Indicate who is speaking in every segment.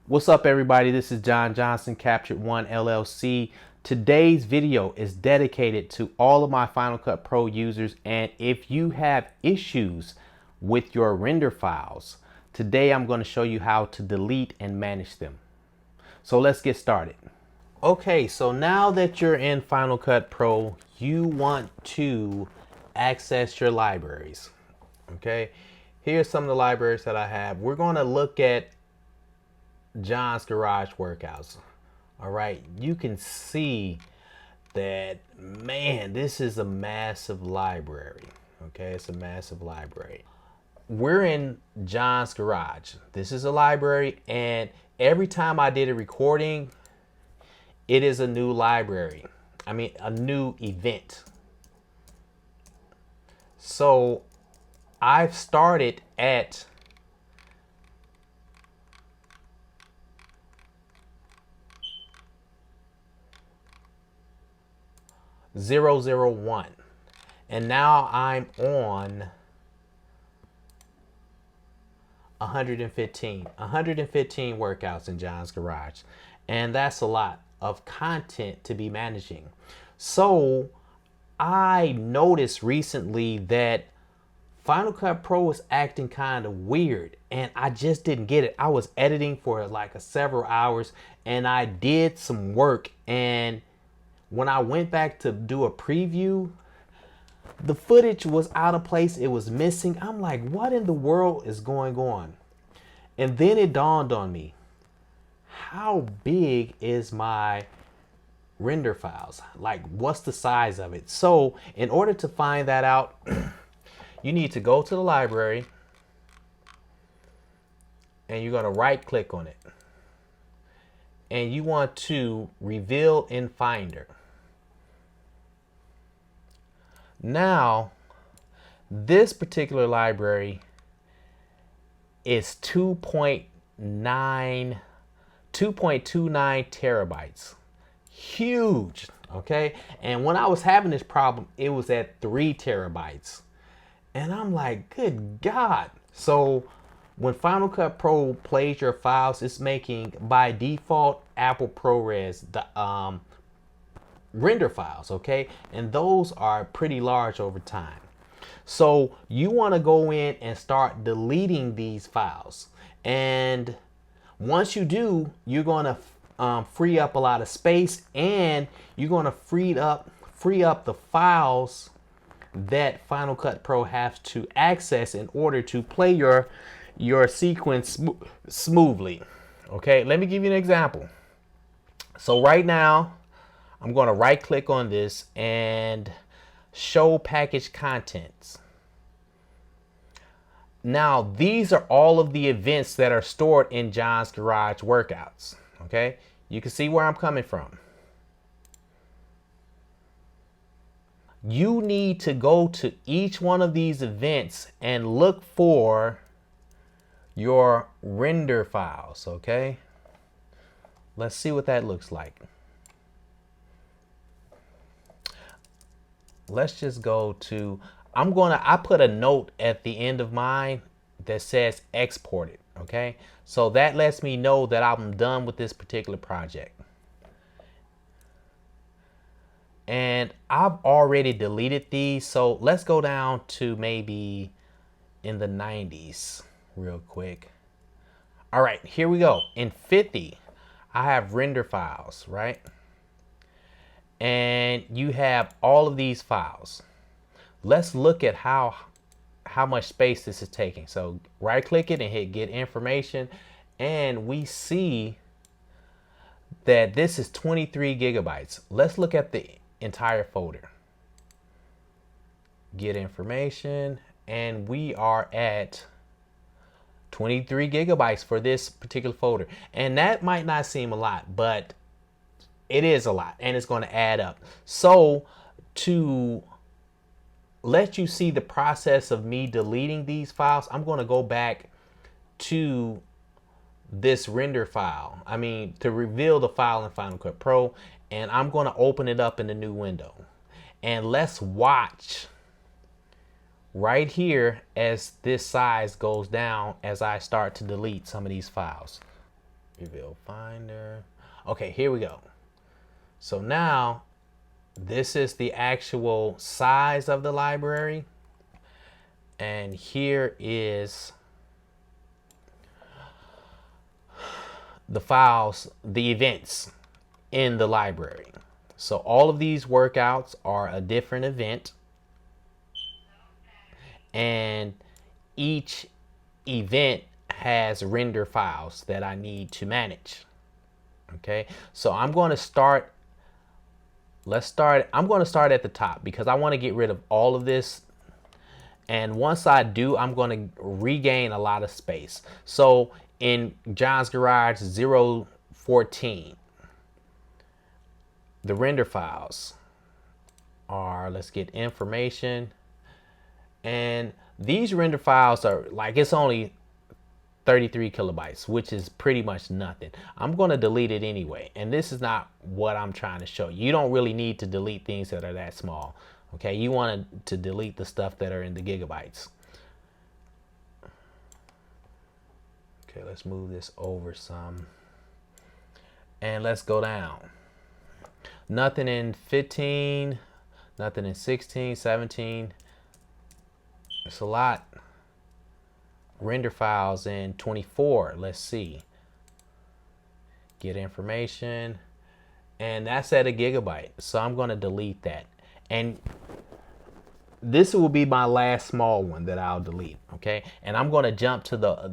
Speaker 1: What's up, everybody? This is John Johnson, Captured One LLC. Today's video is dedicated to all of my Final Cut Pro users, and if you have issues with your render files, today I'm going to show you how to delete and manage them. So let's get started. Okay, so now that you're in Final Cut Pro, you want to access your libraries. Okay, here's some of the libraries that I have. We're going to look at John's Garage Workouts. All right, you can see that, man, this is a massive library. Okay, it's a massive library. We're in John's Garage. This is a library, and every time I did a recording, it is a new library. I mean, a new event. So I've started at 001, and now I'm on 115 workouts in John's Garage, and that's a lot of content to be managing. So I noticed recently that Final Cut Pro was acting kind of weird, and I just didn't get it. I was editing for like several hours, and I did some work, and when I went back to do a preview, the footage was out of place. It was missing. I'm like, what in the world is going on? And then it dawned on me, how big is my render files? Like, what's the size of it? So in order to find that out, you need to go to the library, and you're going to right click on it, and you want to reveal in Finder. Now, this particular library is 2.29 terabytes. Huge, okay? And when I was having this problem, it was at 3 terabytes. And I'm like, good God. So when Final Cut Pro plays your files, it's making, by default, Apple ProRes, the render files, okay? And those are pretty large over time. So you want to go in and start deleting these files. And once you do, you're going to free up a lot of space, and you're going to free up the files that Final Cut Pro has to access in order to play your sequence smoothly. Okay, let me give you an example. So right now, I'm going to right click on this and show package contents. Now, these are all of the events that are stored in John's Garage Workouts. Okay, you can see where I'm coming from. You need to go to each one of these events and look for your render files. Okay, let's see what that looks like. Let's just go to, I put a note at the end of mine that says exported. Okay, so that lets me know that I'm done with this particular project. And I've already deleted these, so let's go down to maybe in the 90s real quick. All right, here we go. In 50, I have render files, right? And you have all of these files. Let's look at how much space this is taking. So right click it and hit get information, and we see that this is 23 gigabytes. Let's look at the entire folder. Get information, and we are at 23 gigabytes for this particular folder. And that might not seem a lot, but it is a lot, and it's going to add up. So to let you see the process of me deleting these files, I'm going to go back to this render file. I mean, to reveal the file in Final Cut Pro, and I'm going to open it up in a new window. And let's watch right here as this size goes down as I start to delete some of these files. Reveal Finder. Okay, here we go. So now this is the actual size of the library. And here is the files, the events in the library. So all of these workouts are a different event, and each event has render files that I need to manage. Okay, so I'm going to start. I'm going to start at the top because I want to get rid of all of this. And once I do, I'm going to regain a lot of space. So in John's Garage 014, the render files are, let's get information. And these render files are like, it's only 33 kilobytes, which is pretty much nothing. I'm going to delete it anyway. And this is not what I'm trying to show you. You don't really need to delete things that are that small. Okay, you want to delete the stuff that are in the gigabytes. Okay, let's move this over some. And let's go down. Nothing in 15, nothing in 16, 17. It's a lot. Render files in 24. Let's see. Get information. And that's at a gigabyte. So I'm going to delete that. And this will be my last small one that I'll delete. Okay. And I'm going to jump to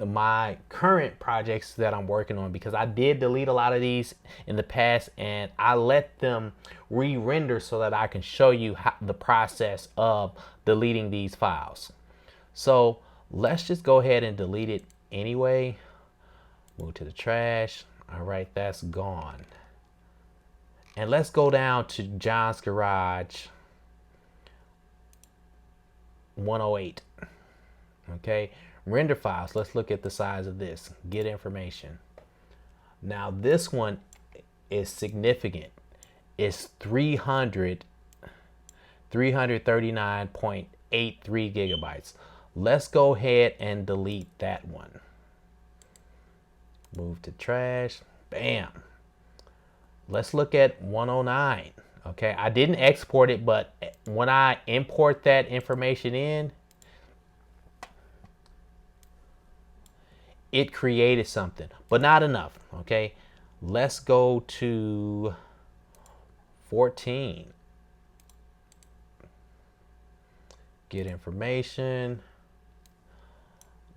Speaker 1: my current projects that I'm working on, because I did delete a lot of these in the past and I let them re-render so that I can show you the process of deleting these files. So let's just go ahead and delete it anyway. Move to the trash. All right, that's gone. And let's go down to John's Garage 108. Okay, render files. Let's look at the size of this. Get information. Now this one is significant. It's 339.83 gigabytes. Let's go ahead and delete that one. Move to trash. Bam. Let's look at 109. Okay, I didn't export it, but when I import that information in, it created something, but not enough. Okay, let's go to 14. Get information.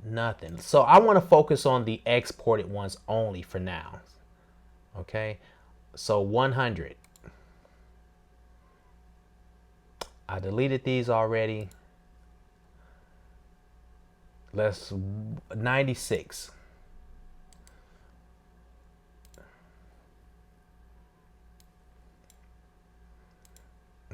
Speaker 1: Nothing. So I want to focus on the exported ones only for now. Okay, so 100. I deleted these already. Let's 96.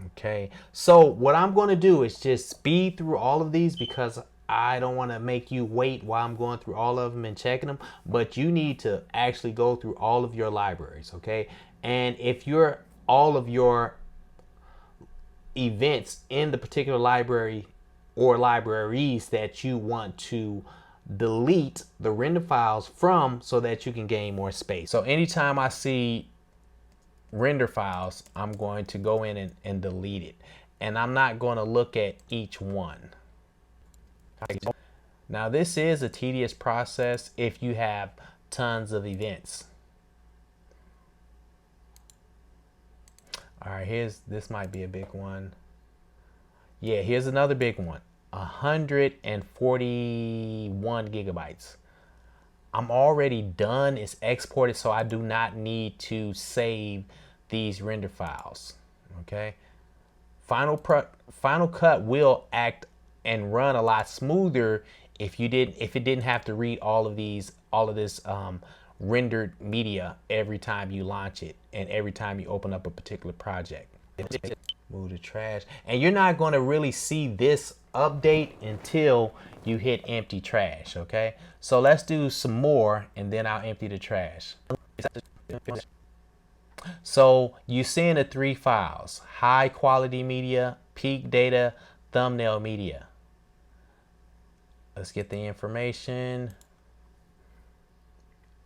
Speaker 1: Okay, so what I'm going to do is just speed through all of these because I don't want to make you wait while I'm going through all of them and checking them, but you need to actually go through all of your libraries, okay? And if you're all of your events in the particular library or libraries that you want to delete the render files from so that you can gain more space. So anytime I see render files, I'm going to go in and delete it. And I'm not going to look at each one. Now this is a tedious process if you have tons of events. All right, this might be a big one. Yeah, here's another big one. 141 gigabytes. I'm already done. It's exported, so I do not need to save these render files. Okay. Final Cut will act and run a lot smoother if it didn't have to read all of this rendered media every time you launch it and every time you open up a particular project. Move to trash. And you're not going to really see this update until you hit empty trash, okay? So let's do some more and then I'll empty the trash. So you're seeing the 3 files: high quality media, peak data, thumbnail media. Let's get the information.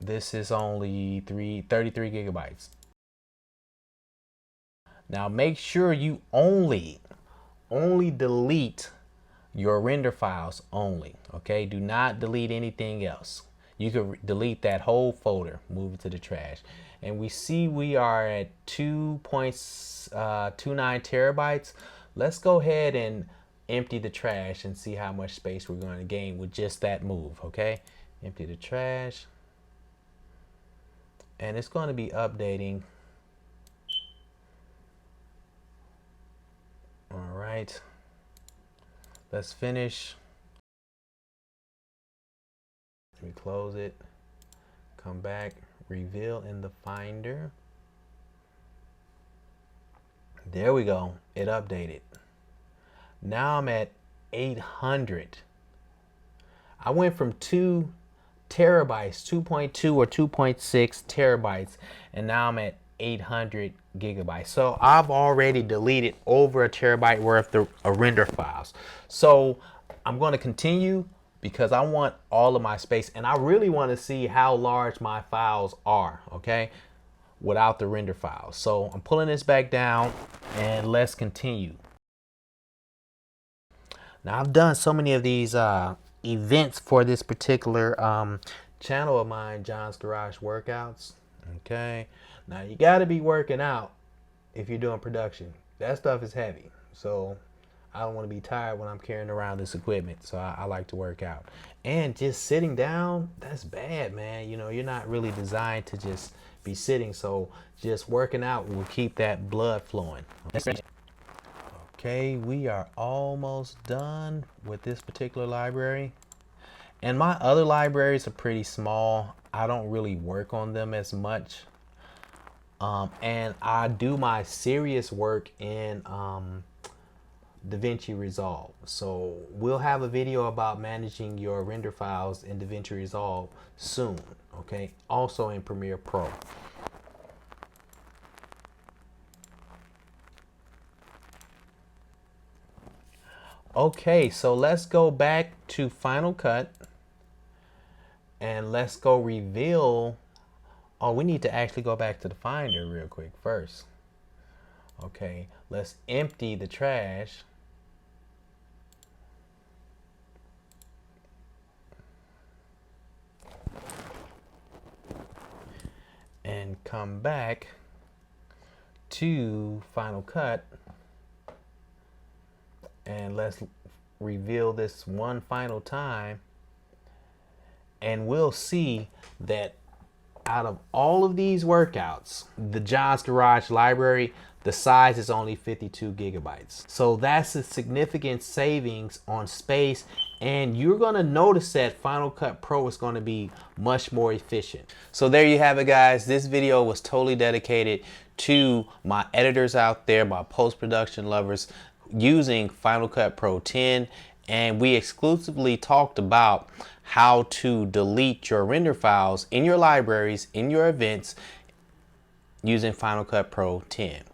Speaker 1: This is only 33 gigabytes. Now make sure you only delete your render files only. Okay, do not delete anything else. You can delete that whole folder, move it to the trash. And we see we are at 2.29 terabytes. Let's go ahead and empty the trash and see how much space we're going to gain with just that move. Okay, empty the trash, and it's going to be updating. All right, let's finish. Let me close it, come back, reveal in the Finder. There we go, it updated. Now I'm at 800. I went from 2 terabytes, 2.2 or 2.6 terabytes, and now I'm at 800 gigabytes. So I've already deleted over a terabyte worth of render files. So I'm going to continue because I want all of my space, and I really want to see how large my files are, okay, without the render files. So I'm pulling this back down, and let's continue. Now I've done so many of these events for this particular channel of mine, John's Garage Workouts. Okay, now you got to be working out if you're doing production. That stuff is heavy, so I don't want to be tired when I'm carrying around this equipment. So I like to work out. And just sitting down, that's bad, man. You know, you're not really designed to just be sitting. So just working out will keep that blood flowing. Okay, we are almost done with this particular library. And my other libraries are pretty small. I don't really work on them as much. And I do my serious work in DaVinci Resolve. So we'll have a video about managing your render files in DaVinci Resolve soon. Okay, also in Premiere Pro. Okay, so let's go back to Final Cut and let's go reveal. Oh, we need to actually go back to the Finder real quick first. Okay, let's empty the trash. And come back to Final Cut. And let's reveal this one final time, and we'll see that out of all of these workouts, the John's Garage library, the size is only 52 gigabytes. So that's a significant savings on space, and you're going to notice that Final Cut Pro is going to be much more efficient. So there you have it, guys. This video was totally dedicated to my editors out there, my post-production lovers, using Final Cut Pro 10, and we exclusively talked about how to delete your render files in your libraries, in your events, using Final Cut Pro 10.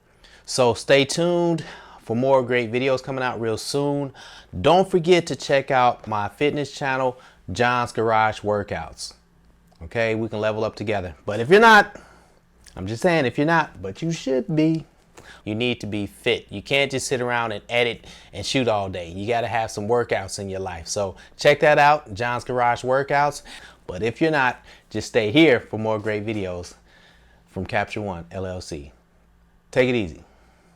Speaker 1: So stay tuned for more great videos coming out real soon. Don't forget to check out my fitness channel, John's Garage Workouts. Okay, we can level up together. But if you're not, I'm just saying, if you're not, but you should be. You need to be fit. You can't just sit around and edit and shoot all day. You got to have some workouts in your life. So check that out, John's Garage Workouts. But if you're not, just stay here for more great videos from Capture One LLC. Take it easy.